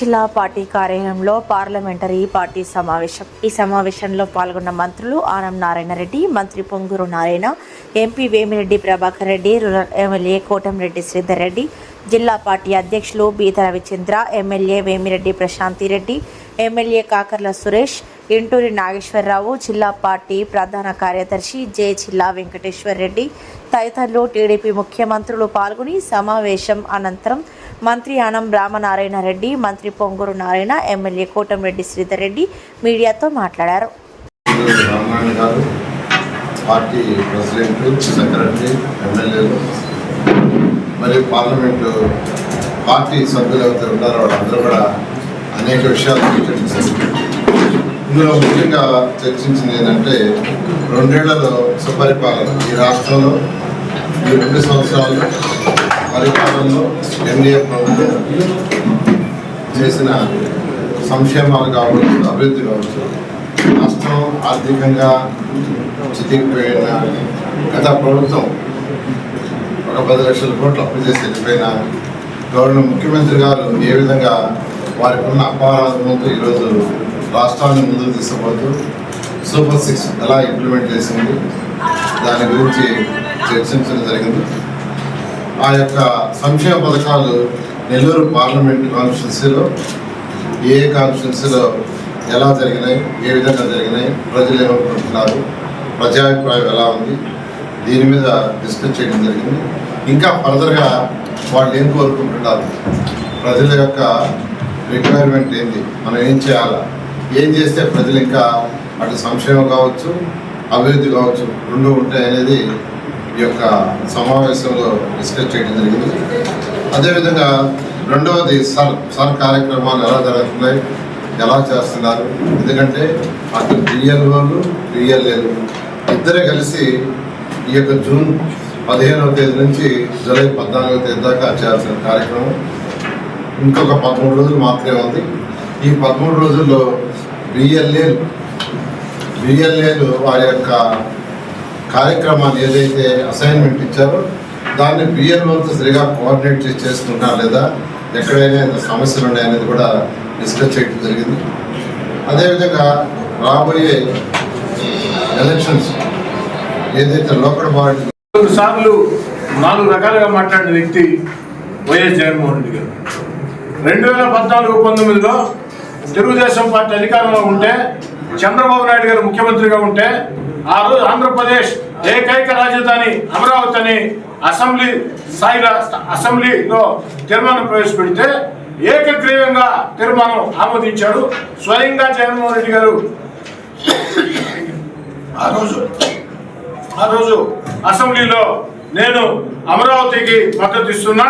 జిల్లా పార్టీ కార్యాలయంలో parliamentary party సమావేశం. ఈ సమావేశంలో పాల్గొన్న మంత్రులు ఆనం నారాయణ రెడ్డి, మంత్రి Ponguru Narayana, MP Vemireddy Prabhakar Reddy, rural MLA Kotamreddy Sridhar Reddy, జిల్లా పార్టీ అధ్యక్షులు బీద రవిచంద్ర, ఎమ్మెల్యే వేమిరెడ్డి ప్రశాంతిరెడ్డి, ఎమ్మెల్యే కాకర్ల సురేష్, ఇంటూరి నాగేశ్వరరావు, జిల్లా పార్టీ ప్రధాన కార్యదర్శి జె జిల్లా వెంకటేశ్వర్ రెడ్డి తదితరులు టీడీపీ ముఖ్యమంత్రులు పాల్గొని సమావేశం అనంతరం మంత్రి ఆనం రామనారాయణ రెడ్డి, మంత్రి పొంగూరు నారాయణ, ఎమ్మెల్యే కోటంరెడ్డి శ్రీధర్ రెడ్డి మీడియాతో మాట్లాడారు. పార్టీ ప్రెసిడెంట్, సెక్రటరీ, ఎమ్మెల్యేలు మరియు పార్లమెంటు పార్టీ సభ్యులు ఎవరైతే ఉన్నారో వాళ్ళందరూ కూడా అనేక విషయాలు చర్చించారు. ఇందులో ముఖ్యంగా చర్చించింది ఏంటంటే 2 ఏళ్లలో సుపరిపాలన ఈ రాష్ట్రంలో ఈ 2 సంవత్సరాలు పరిపాలనలో ఎన్డీఏ ప్రభుత్వం చేసిన సంక్షేమాలు కావచ్చు, అభివృద్ధి కావచ్చు, రాష్ట్రం ఆర్థికంగా చితికిపోయిన గత ప్రభుత్వం 10 లక్షల కోట్లు అప్పు చేసి వెళ్ళిపోయిన గవర్నర్ ముఖ్యమంత్రి గారు ఏ విధంగా వారికి ఉన్న అపారాధంతో ఈరోజు రాష్ట్రాన్ని ముందుకు తీసుకుపోతూ సూపర్ 6 ఎలా ఇంప్లిమెంట్ చేసింది దాని గురించి చర్చించడం జరిగింది. ఆ యొక్క సంక్షేమ పథకాలు నెల్లూరు పార్లమెంట్ కాన్స్టిట్యున్సీలో ఏ కాన్స్టిట్యున్సీలో ఎలా జరిగినాయి, ఏ విధంగా జరిగినాయి, ప్రజలు ఏమనుకుంటున్నారు, ప్రజాభిప్రాయం ఎలా ఉంది, దీని మీద డిస్కస్ చేయడం జరిగింది. ఇంకా ఫర్దర్గా వాళ్ళు ఏం కోరుకుంటున్నారు, ప్రజల యొక్క రిక్వైర్మెంట్ ఏంది, మనం ఏం చేయాలా, ఏం చేస్తే ప్రజలు ఇంకా అటు సంక్షేమం కావచ్చు, అభివృద్ధి కావచ్చు 2 ఉంటాయనేది ఈ యొక్క సమావేశంలో డిస్కస్ చేయడం జరిగింది. అదేవిధంగా 2వది సర్ కార్యక్రమాలు ఎలా జరుగుతున్నాయి, ఎలా చేస్తున్నారు, ఎందుకంటే అటు బిఎల్ఓలు బిఎల్ఏలు ఇద్దరే కలిసి ఈ యొక్క జూన్ 15వ తేదీ నుంచి జూలై 14వ తేదీ దాకా చేయాల్సిన కార్యక్రమం ఇంకొక 13 రోజులు మాత్రమే ఉంది. ఈ 13 రోజుల్లో బిఎల్ఏలు వారి యొక్క కార్యక్రమాన్ని ఏదైతే అసైన్మెంట్ ఇచ్చారో దాన్ని బిఎల్ఓతో సరిగా కోఆర్డినేట్ చేస్తున్నారు లేదా, ఎక్కడైనా సమస్యలు ఉన్నాయనేది కూడా డిస్కస్ చేయడం జరిగింది. అదేవిధంగా రాబోయే ఎలక్షన్స్ ఏదైతే లోకల్ బాడీ 2 సార్లు 4 రకాలుగా మాట్లాడిన వ్యక్తి వైఎస్ జగన్మోహన్ రెడ్డి గారు 2014-19లో తెలుగుదేశం పార్టీ అధికారంలో ఉంటే, చంద్రబాబు నాయుడు గారు ముఖ్యమంత్రిగా ఉంటే ఆ రోజు ఆంధ్రప్రదేశ్ ఏకైక రాజధాని అమరావతి అని అసెంబ్లీలో తీర్మానం ప్రవేశపెడితే ఏకగ్రీవంగా తీర్మానం ఆమోదించాడు స్వయంగా జగన్మోహన్ రెడ్డి గారు. ఆ రోజు అసెంబ్లీలో నేను అమరావతికి మద్దతు ఇస్తున్నా,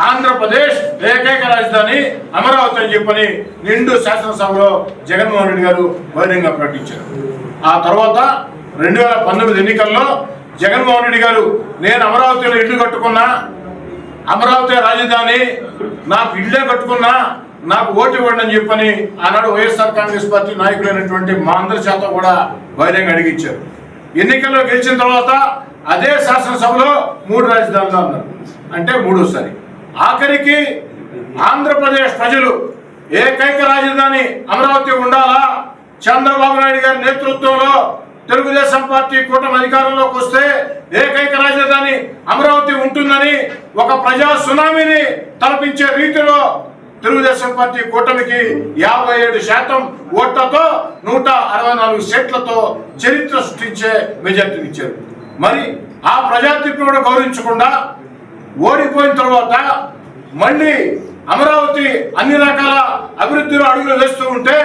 ఆంధ్రప్రదేశ్ ఏకైక రాజధాని అమరావతి అని చెప్పని నిండు శాసనసభలో జగన్మోహన్ రెడ్డి గారు బహిరంగ ప్రకటించారు. ఆ తర్వాత 2019 ఎన్నికల్లో జగన్మోహన్ రెడ్డి గారు నేను అమరావతిలో ఇల్లు కట్టుకున్నా, అమరావతి రాజధాని, నాకు ఇల్లే కట్టుకున్నా, నాకు ఓటు ఇవ్వండి అని చెప్పని ఆనాడు వైఎస్ఆర్ కాంగ్రెస్ పార్టీ నాయకులైనటువంటి మా అందరి చేత కూడా బహిరంగ అడిగించారు. ఎన్నికల్లో గెలిచిన తర్వాత అదే శాసనసభలో 3 రాజధానులు అన్నారు, అంటే 3వసారి. ఆఖరికి ఆంధ్రప్రదేశ్ ప్రజలు ఏకైక రాజధాని అమరావతి ఉండాలా, చంద్రబాబు నాయుడు గారి నేతృత్వంలో తెలుగుదేశం పార్టీ కూటమి అధికారంలోకి వస్తే ఏకైక రాజధాని అమరావతి ఉంటుందని ఒక ప్రజా సునామీని తలపించే రీతిలో తెలుగుదేశం పార్టీ కూటమికి 57% ఓట్లతో 164 సీట్లతో చరిత్ర సృష్టించే మెజార్టీని ఇచ్చారు. మరి ఆ ప్రజాతీర్పును కూడా గౌరవించకుండా ఓడిపోయిన తర్వాత మళ్ళీ అమరావతి అన్ని రకాల అభివృద్ధిలో అడుగులు వేస్తూ ఉంటే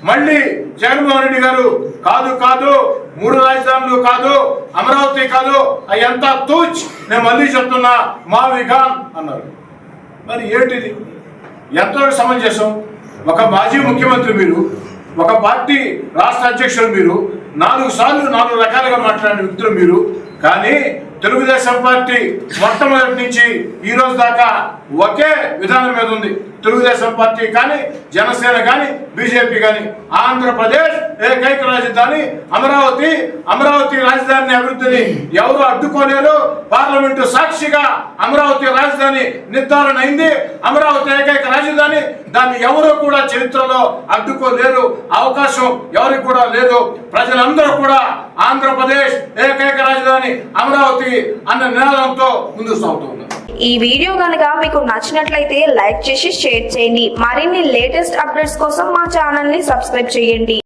మళ్ళీ జగన్మోహన్ రెడ్డి గారు కాదు 3 రాజధానులు కాదు, అమరావతి కాదు, అయ్యంతా తూచ్, నేను మళ్ళీ చెప్తున్నా మావిగాన్ అన్నారు. మరి ఏంటిది, ఎంతో సమంజసం? ఒక మాజీ ముఖ్యమంత్రి మీరు, ఒక పార్టీ రాష్ట్ర అధ్యక్షులు మీరు, 4 సార్లు 4 రకాలుగా మాట్లాడిన వ్యక్తులు మీరు, కానీ తెలుగుదేశం పార్టీ మొట్టమొదటి నుంచి ఈ రోజు దాకా ఒకే విధానం మీద ఉంది. తెలుగుదేశం పార్టీ కానీ, జనసేన కానీ, బీజేపీ కానీ ఆంధ్రప్రదేశ్ ఏకైక రాజధాని అమరావతి. అమరావతి రాజధాని అభివృద్ధిని ఎవరు అడ్డుకోలేరు. పార్లమెంటు సాక్షిగా అమరావతి రాజధాని నిర్ధారణ అయింది. అమరావతి ఏకైక రాజధాని, దాన్ని ఎవరు కూడా చరిత్రలో అడ్డుకోలేరు. అవకాశం ఎవరికి కూడా లేదు. ప్రజలందరూ కూడా ఆంధ్రప్రదేశ్ ఏకైక రాజధాని అమరావతి అన్న నినాదంతో ముందుకు సాగుతున్నారు. ఈ వీడియో కనుక మీకు నచ్చినట్లయితే లైక్ చేసి షేర్ చేయండి. మరిన్ని లేటెస్ట్ అప్డేట్స్ కోసం మా ఛానల్ ని సబ్స్క్రైబ్ చేయండి.